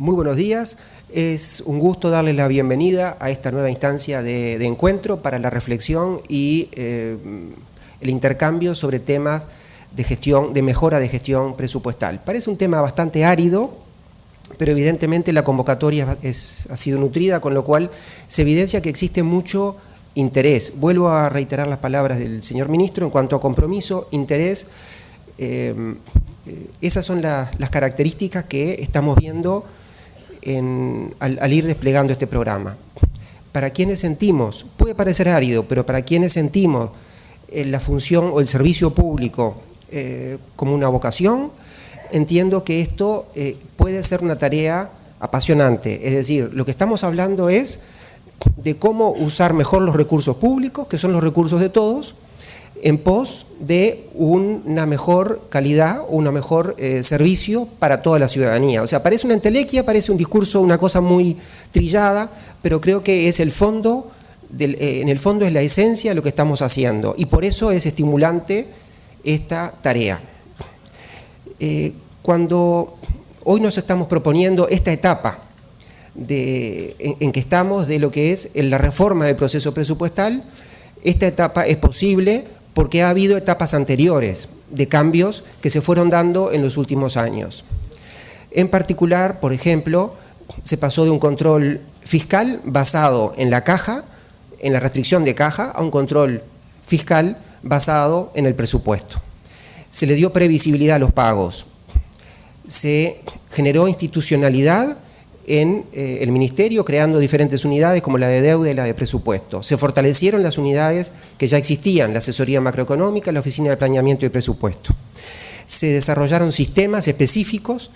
Muy buenos días. Es un gusto darles la bienvenida a esta nueva instancia de encuentro para la reflexión y el intercambio sobre temas de gestión, de mejora de gestión presupuestal. Parece un tema bastante árido, pero evidentemente la convocatoria ha sido nutrida, con lo cual se evidencia que existe mucho interés. Vuelvo a reiterar las palabras del señor ministro en cuanto a compromiso, interés. Esas son las características que estamos viendo al ir desplegando este programa. Para quienes sentimos, puede parecer árido, pero para quienes sentimos la función o el servicio público como una vocación, entiendo que esto puede ser una tarea apasionante. Es decir, lo que estamos hablando es de cómo usar mejor los recursos públicos, que son los recursos de todos, en pos de una mejor calidad o un mejor servicio para toda la ciudadanía. O sea, parece una entelequia, parece un discurso, una cosa muy trillada, pero creo que es el fondo, en el fondo es la esencia de lo que estamos haciendo, y por eso es estimulante esta tarea. Cuando hoy nos estamos proponiendo esta etapa en que estamos de lo que es la reforma del proceso presupuestal, esta etapa es posible porque ha habido etapas anteriores de cambios que se fueron dando en los últimos años. En particular, por ejemplo, se pasó de un control fiscal basado en la caja, en la restricción de caja, a un control fiscal basado en el presupuesto. Se le dio previsibilidad a los pagos, se generó institucionalidad en el Ministerio, creando diferentes unidades como la de deuda y la de presupuesto. Se fortalecieron las unidades que ya existían, la asesoría macroeconómica, la oficina de planeamiento y presupuesto. Se desarrollaron sistemas específicos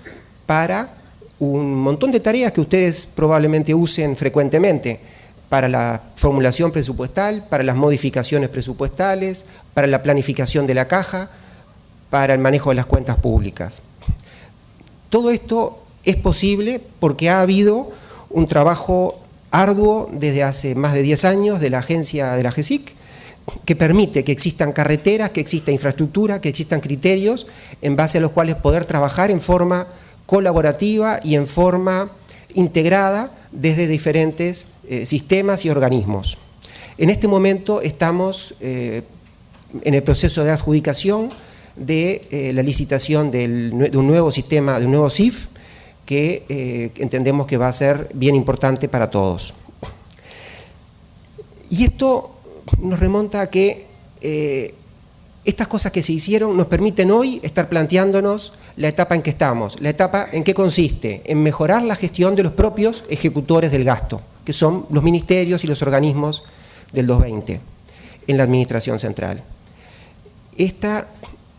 para un montón de tareas que ustedes probablemente usen frecuentemente, para la formulación presupuestal, para las modificaciones presupuestales, para la planificación de la caja, para el manejo de las cuentas públicas. Todo esto es posible porque ha habido un trabajo arduo desde hace más de 10 años de la agencia de la GESIC, que permite que existan carreteras, que exista infraestructura, que existan criterios en base a los cuales poder trabajar en forma colaborativa y en forma integrada desde diferentes sistemas y organismos. En este momento estamos en el proceso de adjudicación de la licitación de un nuevo sistema, de un nuevo SIF, que entendemos que va a ser bien importante para todos. Y esto nos remonta a que estas cosas que se hicieron nos permiten hoy estar planteándonos la etapa en que estamos. La etapa en que consiste en mejorar la gestión de los propios ejecutores del gasto, que son los ministerios y los organismos del 220 en la administración central. Esta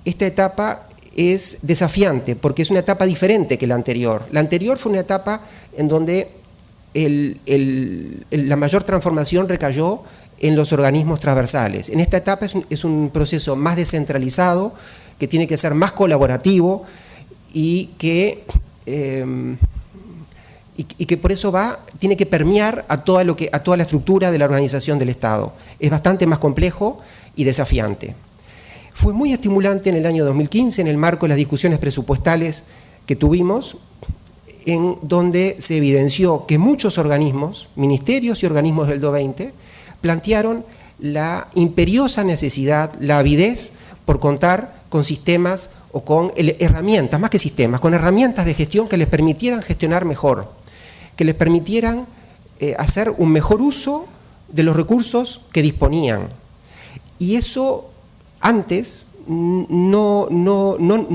etapa es desafiante porque es una etapa diferente que la anterior. La anterior fue una etapa en donde la mayor transformación recayó en los organismos transversales. En esta etapa es un proceso más descentralizado, que tiene que ser más colaborativo y que por eso tiene que permear a toda la estructura de la organización del Estado. Es bastante más complejo y desafiante. Fue muy estimulante en el año 2015, en el marco de las discusiones presupuestales que tuvimos, en donde se evidenció que muchos organismos, ministerios y organismos del 220, plantearon la imperiosa necesidad, la avidez por contar con sistemas o con herramientas, más que sistemas, con herramientas de gestión que les permitieran gestionar mejor, que les permitieran hacer un mejor uso de los recursos que disponían. Y eso antes no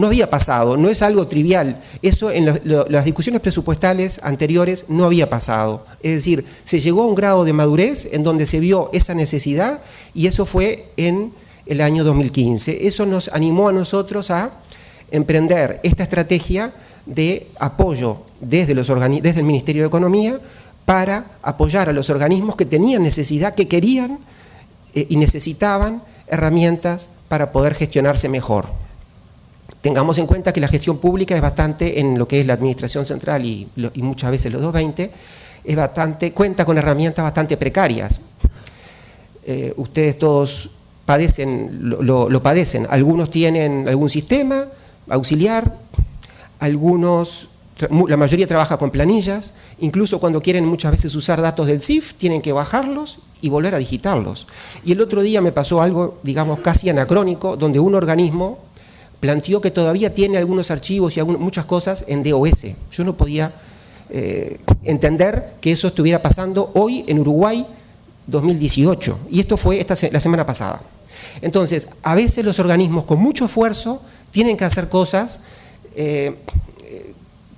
había pasado, no es algo trivial. Eso en las discusiones presupuestales anteriores no había pasado. Es decir, se llegó a un grado de madurez en donde se vio esa necesidad, y eso fue en el año 2015. Eso nos animó a nosotros a emprender esta estrategia de apoyo desde el Ministerio de Economía para apoyar a los organismos que tenían necesidad, que querían y necesitaban herramientas para poder gestionarse mejor. Tengamos en cuenta que la gestión pública es bastante, en lo que es la administración central y muchas veces los 220, cuenta con herramientas bastante precarias. Ustedes todos lo padecen. Algunos tienen algún sistema auxiliar, algunos la mayoría trabaja con planillas, incluso cuando quieren muchas veces usar datos del CIF, tienen que bajarlos y volver a digitarlos. Y el otro día me pasó algo, digamos, casi anacrónico, donde un organismo planteó que todavía tiene algunos archivos y muchas cosas en DOS. Yo no podía entender que eso estuviera pasando hoy en Uruguay 2018, y esto fue la semana pasada. Entonces, a veces los organismos con mucho esfuerzo tienen que hacer cosas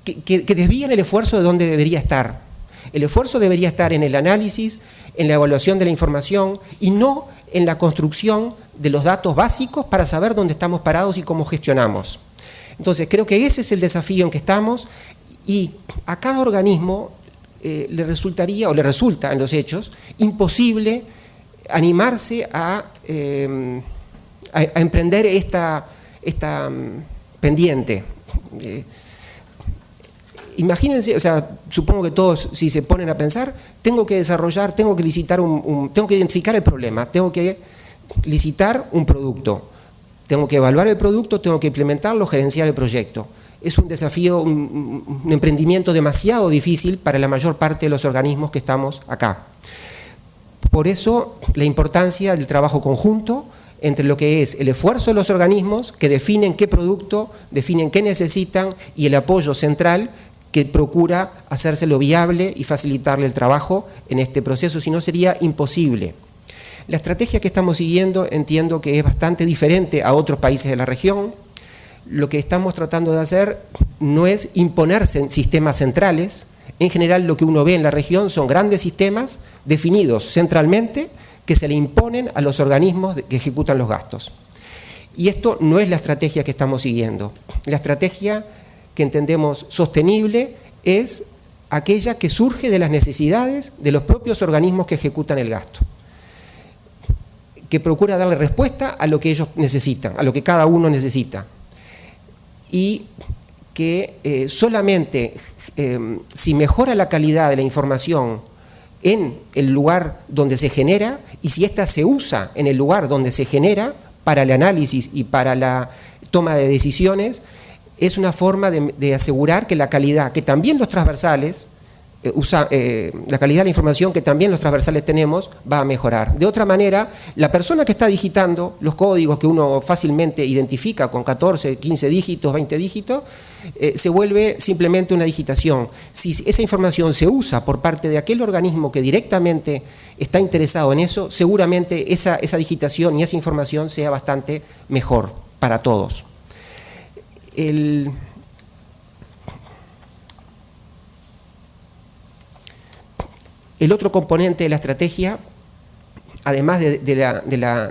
que desvían el esfuerzo de donde debería estar. El esfuerzo debería estar en el análisis, en la evaluación de la información y no en la construcción de los datos básicos para saber dónde estamos parados y cómo gestionamos. Entonces, creo que ese es el desafío en que estamos, y a cada organismo le resultaría, o le resulta en los hechos, imposible animarse a emprender esta pendiente. Imagínense, o sea, supongo que todos, si se ponen a pensar, tengo que desarrollar, tengo que licitar tengo que identificar el problema, tengo que licitar un producto, tengo que evaluar el producto, tengo que implementarlo, gerenciar el proyecto. Es un desafío, un emprendimiento demasiado difícil para la mayor parte de los organismos que estamos acá. Por eso, la importancia del trabajo conjunto entre lo que es el esfuerzo de los organismos que definen qué producto, definen qué necesitan, y el apoyo central que procura hacérselo viable y facilitarle el trabajo en este proceso, si no sería imposible. La estrategia que estamos siguiendo entiendo que es bastante diferente a otros países de la región. Lo que estamos tratando de hacer no es imponerse en sistemas centrales. En general lo que uno ve en la región son grandes sistemas definidos centralmente que se le imponen a los organismos que ejecutan los gastos. Y esto no es la estrategia que estamos siguiendo. La estrategia que entendemos sostenible es aquella que surge de las necesidades de los propios organismos que ejecutan el gasto, que procura darle respuesta a lo que ellos necesitan, a lo que cada uno necesita, y que solamente si mejora la calidad de la información en el lugar donde se genera, y si ésta se usa en el lugar donde se genera para el análisis y para la toma de decisiones, es una forma de asegurar que la calidad, que también los transversales, la calidad de la información que también los transversales tenemos, va a mejorar. De otra manera, la persona que está digitando los códigos que uno fácilmente identifica con 14, 15 dígitos, 20 dígitos, se vuelve simplemente una digitación. Si esa información se usa por parte de aquel organismo que directamente está interesado en eso, seguramente esa digitación y esa información sea bastante mejor para todos. El otro componente de la estrategia, además de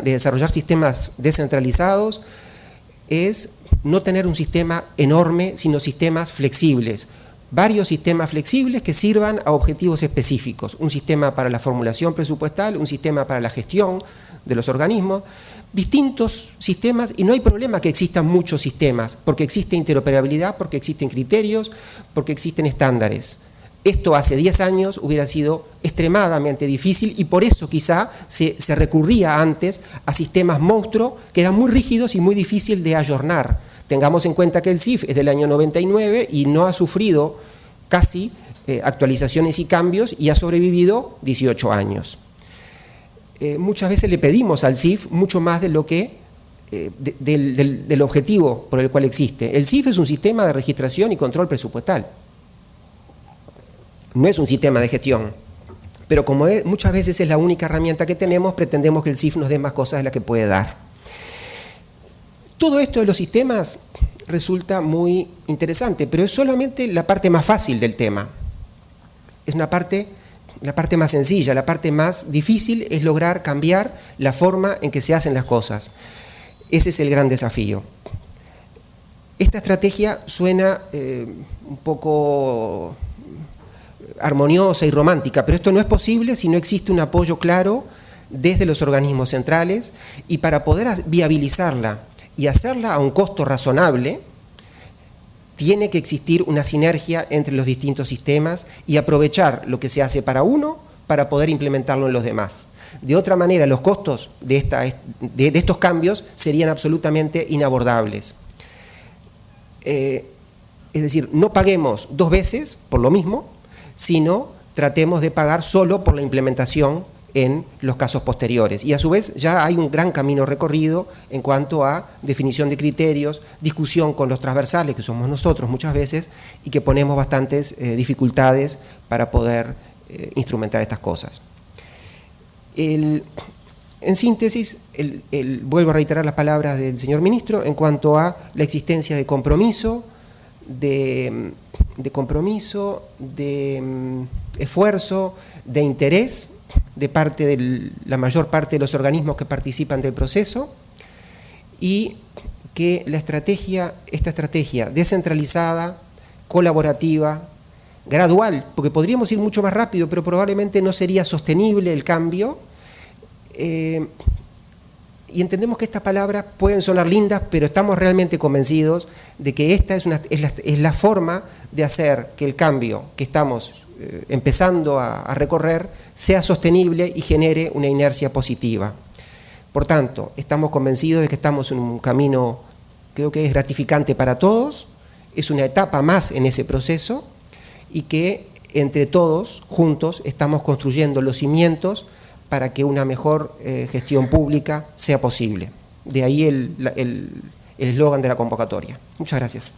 desarrollar sistemas descentralizados, es no tener un sistema enorme, sino sistemas flexibles. Varios sistemas flexibles que sirvan a objetivos específicos. Un sistema para la formulación presupuestal, un sistema para la gestión de los organismos, distintos sistemas, y no hay problema que existan muchos sistemas, porque existe interoperabilidad, porque existen criterios, porque existen estándares. Esto hace 10 años hubiera sido extremadamente difícil, y por eso quizá se recurría antes a sistemas monstruo que eran muy rígidos y muy difícil de ayornar. Tengamos en cuenta que el CIF es del año 99 y no ha sufrido casi actualizaciones y cambios, y ha sobrevivido 18 años. Muchas veces le pedimos al CIF mucho más de lo que del objetivo por el cual existe. El CIF es un sistema de registración y control presupuestal. No es un sistema de gestión, pero como muchas veces es la única herramienta que tenemos, pretendemos que el CIF nos dé más cosas de las que puede dar. Todo esto de los sistemas resulta muy interesante, pero es solamente la parte más fácil del tema. Es la parte más sencilla. La parte más difícil es lograr cambiar la forma en que se hacen las cosas. Ese es el gran desafío. Esta estrategia suena un poco armoniosa y romántica, pero esto no es posible si no existe un apoyo claro desde los organismos centrales, y para poder viabilizarla y hacerla a un costo razonable, tiene que existir una sinergia entre los distintos sistemas y aprovechar lo que se hace para uno para poder implementarlo en los demás. De otra manera, los costos de estos cambios serían absolutamente inabordables. Es decir, no paguemos 2 veces por lo mismo, sino tratemos de pagar solo por la implementación en los casos posteriores. Y a su vez ya hay un gran camino recorrido en cuanto a definición de criterios, discusión con los transversales, que somos nosotros muchas veces, y que ponemos bastantes dificultades para poder instrumentar estas cosas. En síntesis, vuelvo a reiterar las palabras del señor ministro en cuanto a la existencia de compromiso, de esfuerzo, de interés de parte de la mayor parte de los organismos que participan del proceso, y que esta estrategia descentralizada, colaborativa, gradual, porque podríamos ir mucho más rápido, pero probablemente no sería sostenible el cambio, y entendemos que estas palabras pueden sonar lindas, pero estamos realmente convencidos de que esta es la forma de hacer que el cambio que estamos empezando a recorrer sea sostenible y genere una inercia positiva. Por tanto, estamos convencidos de que estamos en un camino, creo que es gratificante para todos, es una etapa más en ese proceso, y que entre todos, juntos, estamos construyendo los cimientos para que una mejor gestión pública sea posible. De ahí el eslogan de la convocatoria. Muchas gracias.